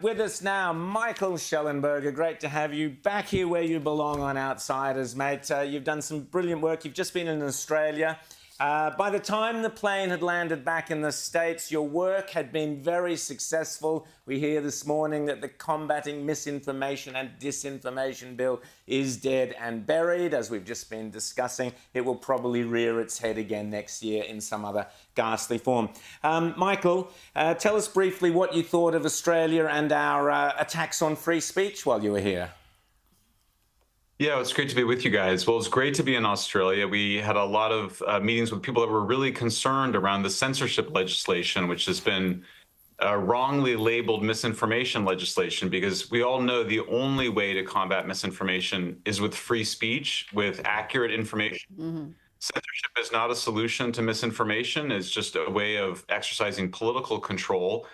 With us now, Michael Shellenberger. Great to have you back here where you belong on Outsiders, mate. You've done some brilliant work. You've just been in Australia. By the time the plane had landed back in the States, your work had been very successful. We hear this morning that the Combating Misinformation and Disinformation Bill is dead and buried, as we've just been discussing. It will probably rear its head again next year in some other ghastly form. Michael, tell us briefly what you thought of Australia and our attacks on free speech while you were here. Yeah, it's great to be with you guys. Well, it's great to be in Australia. We had a lot of meetings with people that were really concerned around the censorship legislation, which has been wrongly labeled misinformation legislation, because we all know the only way to combat misinformation is with free speech, with accurate information. Censorship is not a solution to misinformation. It's just a way of exercising political control.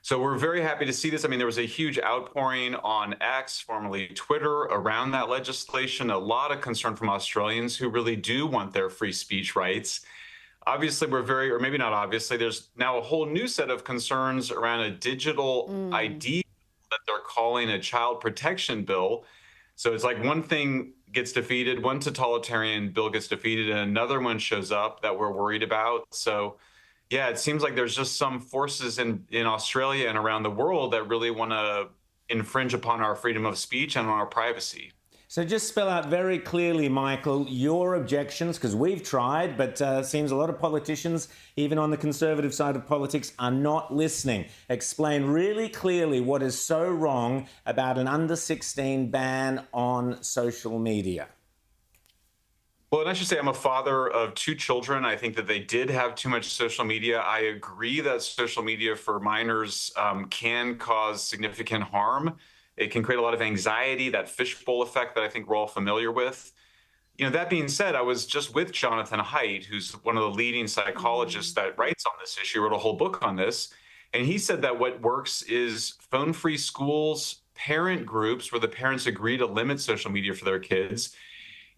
So we're very happy to see this. I mean, there was a huge outpouring on X, formerly Twitter, around that legislation. A lot of concern from Australians who really do want their free speech rights. Obviously, or maybe not obviously, there's now a whole new set of concerns around a digital ID that they're calling a child protection bill. So it's like one thing gets defeated, one totalitarian bill gets defeated, and another one shows up that we're worried about. So yeah, it seems like there's just some forces in Australia and around the world that really want to infringe upon our freedom of speech and on our privacy. So just spell out very clearly, Michael, your objections, because we've tried, but it seems a lot of politicians, even on the conservative side of politics, are not listening. Explain really clearly what is so wrong about an under 16 ban on social media. Well, and I should say I'm a father of 2 children. I think that they did have too much social media. I agree that social media for minors can cause significant harm. It can create a lot of anxiety, that fishbowl effect that I think we're all familiar with. You know, that being said, I was just with Jonathan Haidt, who's one of the leading psychologists that writes on this issue, wrote a whole book on this. And he said that what works is phone-free schools, parent groups where the parents agree to limit social media for their kids.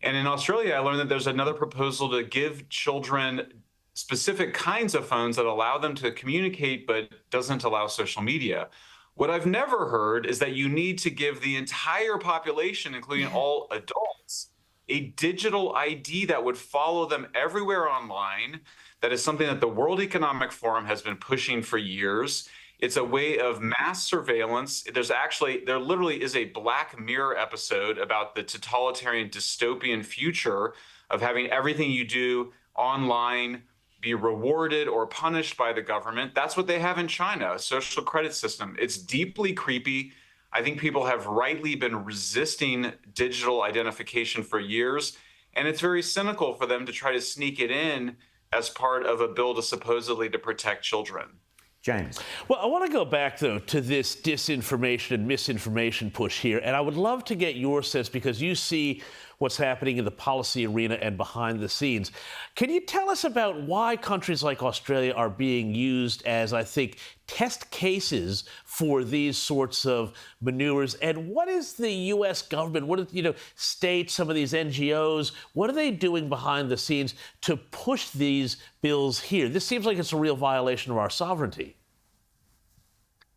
And in Australia, I learned that there's another proposal to give children specific kinds of phones that allow them to communicate but doesn't allow social media. What I've never heard is that you need to give the entire population, including all adults, a digital ID that would follow them everywhere online. That is something that the World Economic Forum has been pushing for years. It's a way of mass surveillance. There literally is a Black Mirror episode about the totalitarian dystopian future of having everything you do online be rewarded or punished by the government. That's what they have in China, a social credit system. It's deeply creepy. I think people have rightly been resisting digital identification for years, and it's very cynical for them to try to sneak it in as part of a bill to supposedly to protect children. James. Well, I want to go back, though, to this disinformation and misinformation push here. And I would love to get your sense, because you see what's happening in the policy arena and behind the scenes. Can you tell us about why countries like Australia are being used as, I think, test cases for these sorts of maneuvers? And what is the U.S. government, what are, states, some of these NGOs, what are they doing behind the scenes to push these bills here? This seems like it's a real violation of our sovereignty.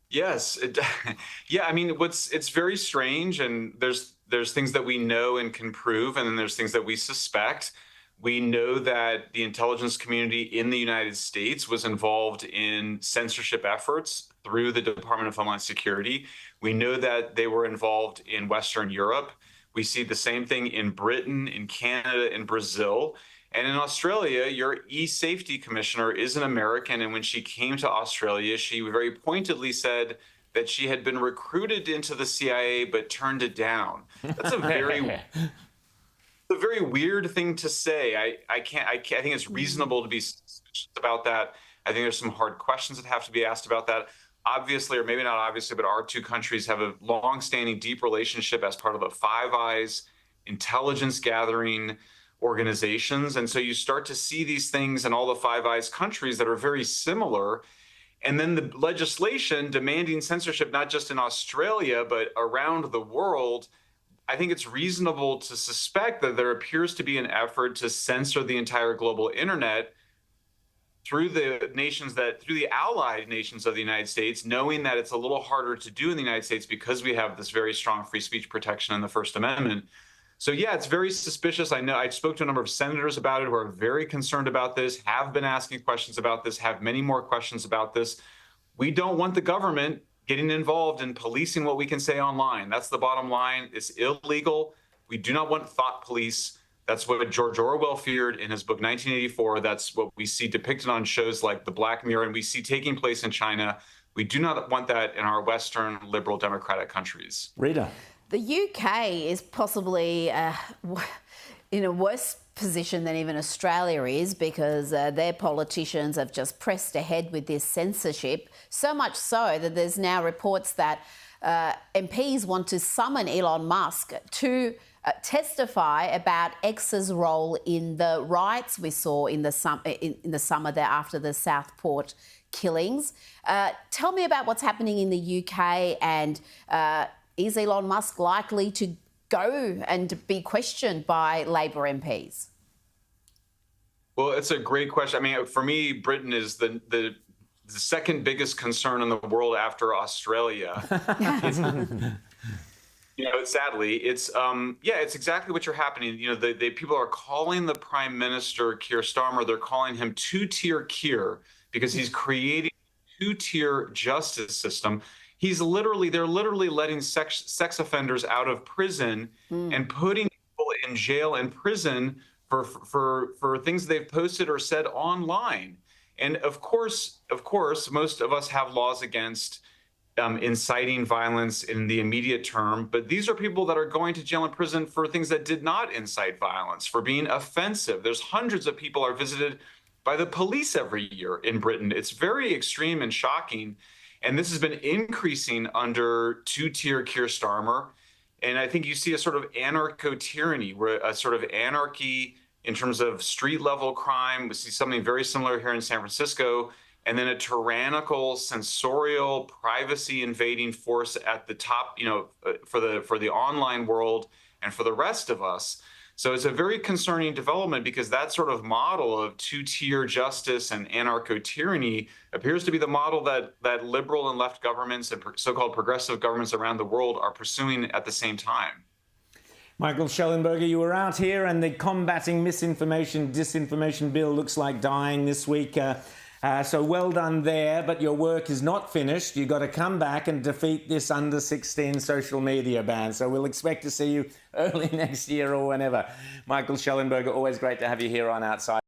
Yes. Yeah, I mean, it's very strange, and there's things that we know and can prove, and then there's things that we suspect. We know that the intelligence community in the United States was involved in censorship efforts through the Department of Homeland Security. We know that they were involved in Western Europe. We see the same thing in Britain, in Canada, in Brazil. And in Australia, your e-safety commissioner is an American. And when she came to Australia, she very pointedly said that she had been recruited into the CIA but turned it down. That's a very weird thing to say. I think it's reasonable to be suspicious about that. I think there's some hard questions that have to be asked about that. Obviously, or maybe not obviously, but our 2 countries have a long-standing, deep relationship as part of the Five Eyes intelligence gathering organizations. And so you start to see these things in all the Five Eyes countries that are very similar. And then the legislation demanding censorship, not just in Australia, but around the world. I think it's reasonable to suspect that there appears to be an effort to censor the entire global internet through the allied nations of the United States, knowing that it's a little harder to do in the United States because we have this very strong free speech protection in the First Amendment. So yeah, it's very suspicious. I know I spoke to a number of senators about it who are very concerned about this, have been asking questions about this, have many more questions about this. We don't want the government getting involved in policing what we can say online. That's the bottom line. It's illegal. We do not want thought police. That's what George Orwell feared in his book 1984. That's what we see depicted on shows like The Black Mirror, and we see taking place in China. We do not want that in our Western liberal democratic countries. Rita. The UK is possibly in a worse position than even Australia is, because their politicians have just pressed ahead with this censorship, so much so that there's now reports that MPs want to summon Elon Musk to testify about X's role in the riots we saw in the summer there after the Southport killings. Tell me about what's happening in the UK, and is Elon Musk likely to go and be questioned by Labor MPs? Well, it's a great question. I mean, for me, Britain is the second biggest concern in the world after Australia. Sadly, it's exactly what you're happening. The people are calling the Prime Minister Keir Starmer. They're calling him two-tier Keir because he's creating a two-tier justice system. They're literally letting sex offenders out of prison and putting people in jail and prison for things they've posted or said online. And of course, most of us have laws against inciting violence in the immediate term, but these are people that are going to jail and prison for things that did not incite violence, for being offensive. There's hundreds of people are visited by the police every year in Britain. It's very extreme and shocking. And this has been increasing under two-tier Keir Starmer. And I think you see a sort of anarcho-tyranny, where a sort of anarchy in terms of street-level crime. We see something very similar here in San Francisco. And then a tyrannical, censorial, privacy-invading force at the top, for the online world and for the rest of us. So it's a very concerning development, because that sort of model of two-tier justice and anarcho-tyranny appears to be the model that liberal and left governments and so-called progressive governments around the world are pursuing at the same time. Michael Shellenberger, you were out here, and the combating misinformation, disinformation bill looks like dying this week. So well done there, but your work is not finished. You've got to come back and defeat this under-16 social media ban. So we'll expect to see you early next year or whenever. Michael Shellenberger, always great to have you here on Outside.